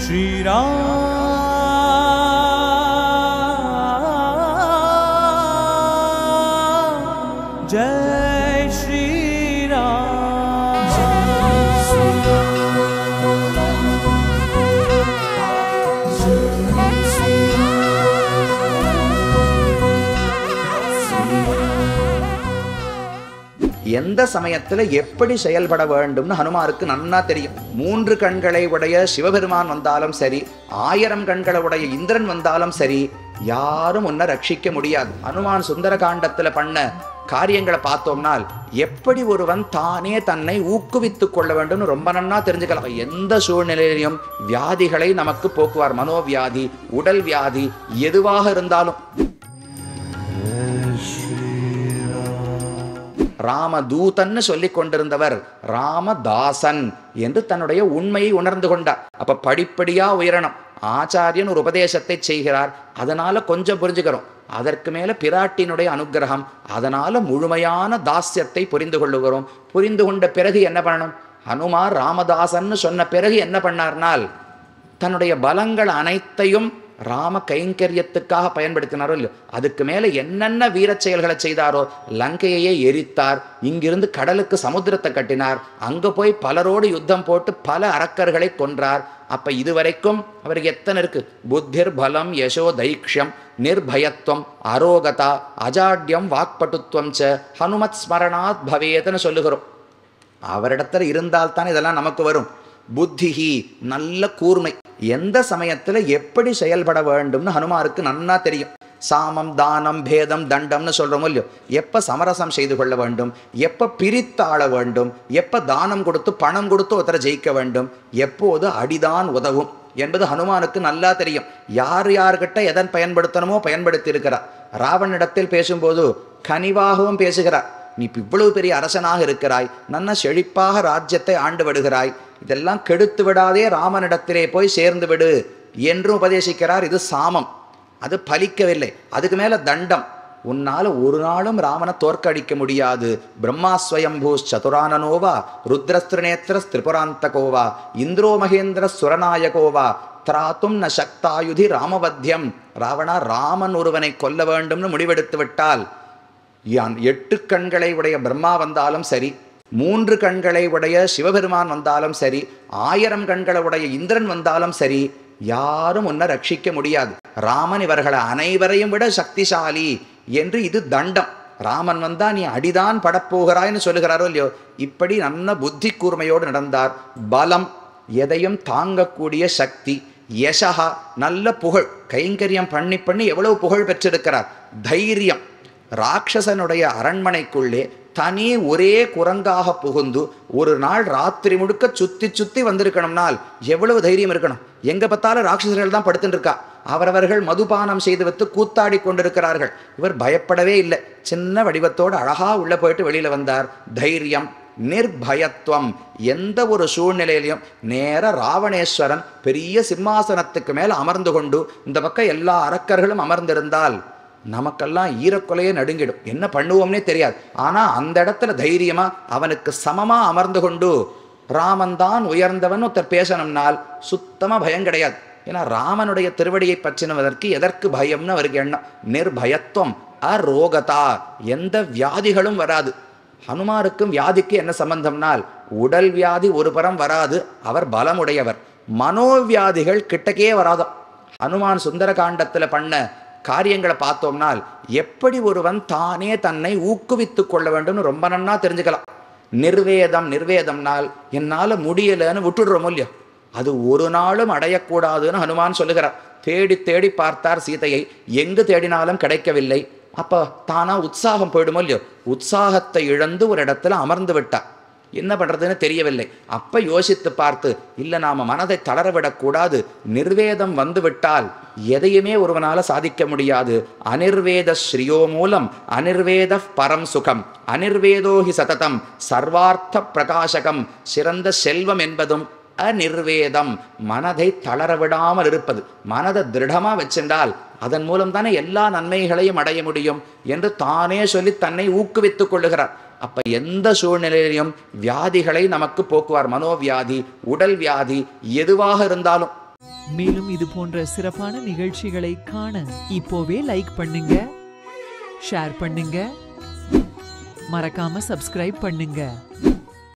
Shri Ram Jai Shri Ram எந்த சமயத்துல எப்படி செயல்பட வேண்டும்னு ஹனுமாருக்கு நன்னா தெரியும். 3 கண்களை உடைய சிவபெருமான் வந்தாலும் சரி, 1000 கண்களை உடைய இந்திரன் வந்தாலும் சரி, யாரும் உன்னை ரட்சிக்க முடியாது. ஹனுமான் சுந்தர காண்டத்துல பண்ண காரியங்களை பார்த்தோம்னால் எப்படி ஒருவன் தானே தன்னை ஊக்குவித்துக் கொள்ள வேண்டும் ரொம்ப நன்னா தெரிஞ்சுக்கலாம். எந்த சூழ்நிலையிலும் வியாதிகளை நமக்கு போக்குவார். மனோவியாதி, உடல் வியாதி எதுவாக இருந்தாலும். ராமதூதன்னு சொல்லிக் கொண்டிருந்தவர் ராமதாசன் என்று தன்னுடைய உண்மையை உணர்ந்து கொண்டார். அப்ப படிப்படியா உயரணும். ஆச்சாரியன் ஒரு உபதேசத்தை செய்கிறார், அதனால கொஞ்சம் புரிஞ்சுக்கிறோம். அதற்கு மேல பிராட்டினுடைய அனுகிரகம், அதனால முழுமையான தாஸ்யத்தை புரிந்து கொள்ளுகிறோம். புரிந்து கொண்ட பிறகு என்ன பண்ணணும்? ஹனுமார் ராமதாசன்னு சொன்ன பிறகு என்ன பண்ணார்னால் தன்னுடைய பலங்கள் அனைத்தையும் ராம கைங்கரியத்துக்காக பயன்படுத்தினாரோ இல்லையோ, அதுக்கு மேல என்னென்ன வீரச் செயல்களை செய்தாரோ, லங்கையையே எரித்தார், இங்கிருந்து கடலுக்கு சமுத்திரத்தை கட்டினார், அங்க போய் பலரோடு யுத்தம் போட்டு பல அரக்கர்களை கொன்றார். அப்ப இதுவரைக்கும் அவருக்கு எத்தனை இருக்கு? புத்திர் பலம் யசோ தைக்ஷம் நிர்பயத்துவம் அரோகதா அஜாட்யம் வாக்பட்டுத்துவம் ச ஹனுமத் ஸ்மரணாத் பவேதன்னு சொல்லுகிறோம். அவரிடத்துல இருந்தால்தான் இதெல்லாம் நமக்கு வரும். புத்திஹி நல்ல கூர்மை, எந்த சமயத்துல எப்படி செயல்பட வேண்டும்னு ஹனுமாருக்கு நன்னா தெரியும். சாமம் தானம் பேதம் தண்டம்னு சொல்றோமோ இல்லையோ, எப்ப சமரசம் செய்து கொள்ள வேண்டும், எப்ப பிரித்தாள வேண்டும், எப்ப தானம் கொடுத்து பணம் கொடுத்து ஒருத்தரை ஜெயிக்க வேண்டும், எப்போது அடிதான் உதவும் என்பது ஹனுமானுக்கு நல்லா தெரியும். யார் யார்கிட்ட எதன் பயன்படுத்தணுமோ பயன்படுத்தி இருக்கிறார். ராவனிடத்தில் பேசும்போது கனிவாகவும் பேசுகிறார். நீ இவ்வளவு பெரிய அரசனாக இருக்கிறாய், நல்ல செழிப்பாக ராஜ்யத்தை ஆண்டு விடுகிறாய், இதெல்லாம் கெடுத்து விடாதே, ராமனிடத்திலே போய் சேர்ந்து விடு என்று உபதேசிக்கிறார். இது சாமம், அது பலிக்கவில்லை. அதுக்கு மேல தண்டம், உன்னால ஒரு நாளும் ராமனை தோற்கடிக்க முடியாது. பிரம்மாஸ்வயம்பூ சதுரானனோவா ருத்ரஸ்திரிநேத்திர திரிபுராந்தகோவா இந்திரோ மகேந்திர சுரநாயகோவா திராத்தும் ந சக்தாயுதி ராமவத்தியம். ராவணா, ராமன் ஒருவனை கொல்ல வேண்டும்னு முடிவெடுத்து விட்டால் 8 கண்களை உடைய பிரம்மா வந்தாலும் சரி, 3 கண்களை உடைய சிவபெருமான் வந்தாலும் சரி, 1000 கண்களை உடைய இந்திரன் வந்தாலும் சரி, யாரும் உன்னை ரட்சிக்க முடியாது. ராமன் இவர்களை அனைவரையும் விட சக்திசாலி என்று இது தண்டம். ராமன் வந்தா நீ அடிதான் படப்போகிறாய்னு சொல்லுகிறாரோ இல்லையோ, இப்படி நல்ல புத்தி கூர்மையோடு நடந்தார். பலம், எதையும் தாங்கக்கூடிய சக்தி. யசஹா, நல்ல புகழ், கைங்கரியம் பண்ணி பண்ணி எவ்வளவு புகழ் பெற்றிருக்கிறார். தைரியம், ராட்சசனுடைய அரண்மனைக்குள்ளே தனி ஒரே குரங்காக புகுந்து ஒரு நாள் ராத்திரி முழுக்க சுத்தி சுத்தி வந்திருக்கணும்னால் எவ்வளவு தைரியம் இருக்கணும். எங்க பார்த்தாலும் ராட்சசர்கள் தான் படுத்துட்டு இருக்கா. அவரவர்கள் மதுபானம் செய்து வைத்து கூத்தாடி கொண்டிருக்கிறார்கள். இவர் பயப்படவே இல்லை. சின்ன வடிவத்தோடு அழகா உள்ள போயிட்டு வெளியில வந்தார். தைரியம், நிர்பயத்துவம், எந்த ஒரு சூழ்நிலையிலையும் நேர ராவணேஸ்வரன் பெரிய சிம்மாசனத்துக்கு மேல அமர்ந்து கொண்டு இந்த பக்கம் எல்லா அரக்கர்களும் அமர்ந்திருந்தால் நமக்கெல்லாம் ஈரக்கொலையே நடுங்கிடும், என்ன பண்ணுவோம்னே தெரியாது. ஆனா அந்த இடத்துல தைரியமா அவனுக்கு சமமா அமர்ந்து கொண்டு ராமன் தான் உயர்ந்தவன் ஒருத்தர் பேசணும்னால் சுத்தமா பயம் கிடையாது. ஏன்னா ராமனுடைய திருவடியை பற்றினதற்கு எதற்கு பயம்னு அவருக்கு எண்ணம். நிர்பயத்துவம் அரோகதா, எந்த வியாதிகளும் வராது. ஹனுமாருக்கும் வியாதிக்கு என்ன சம்பந்தம்னால் உடல் வியாதி ஒரு புறம் வராது, அவர் பலமுடையவர். மனோவியாதிகள் கிட்டக்கே வராதோ. ஹனுமான் சுந்தர காண்டத்துல பண்ண காரியங்களை பார்த்தோம்னால் எப்படி ஒருவன் தானே தன்னை ஊக்குவித்துக் கொள்ள வேண்டும் ரொம்ப நன்னா தெரிஞ்சுக்கலாம். நிர்வேதம், நிர்வேதம்னால் என்னால முடியலன்னு விட்டுடுறோம் இல்லையோ, அது ஒரு நாளும் அடையக்கூடாதுன்னு ஹனுமான் சொல்லுகிறார். தேடி தேடி பார்த்தார் சீதையை, எங்கு தேடினாலும் கிடைக்கவில்லை. அப்ப தானா உற்சாகம் போயிடுமோ இல்லையோ, உற்சாகத்தை இழந்து ஒரு இடத்துல அமர்ந்து விட்டார். என்ன பண்றதுன்னு தெரியவில்லை. அப்ப யோசித்து பார்த்து, இல்ல நாம மனதை தளரவிடக்கூடாது, நிர்வேதம் வந்து விட்டால் எதையுமே ஒருவனால சாதிக்க முடியாது. அனிர்வேத ஸ்ரீயோ மூலம் அனிர்வேத பரம் சுகம் அனிர்வேதோஹி சததம் சர்வார்த்த பிரகாசகம். சிறந்த செல்வம் என்பதும் அநிர்வேதம், மனதை தளரவிடாமல் இருப்பது. மனதை திருடமா வச்சிருந்தால் அதன் மூலம் தானே எல்லா நன்மைகளையும் அடைய முடியும் என்று தானே சொல்லி தன்னை ஊக்குவித்துக் கொள்ளுகிறார். அப்ப எந்த சூழ்நிலையிலும் வியாதிகளை நமக்கு போக்குவார். மனோவியாதி, உடல் வியாதி எதுவாக இருந்தாலும் மேலும் இது போன்ற சிறப்பான நிகழ்ச்சிகளை காண இப்போவே லைக் பண்ணுங்க, ஷேர் பண்ணுங்க, மறக்காம சப்ஸ்கிரைப் பண்ணுங்க.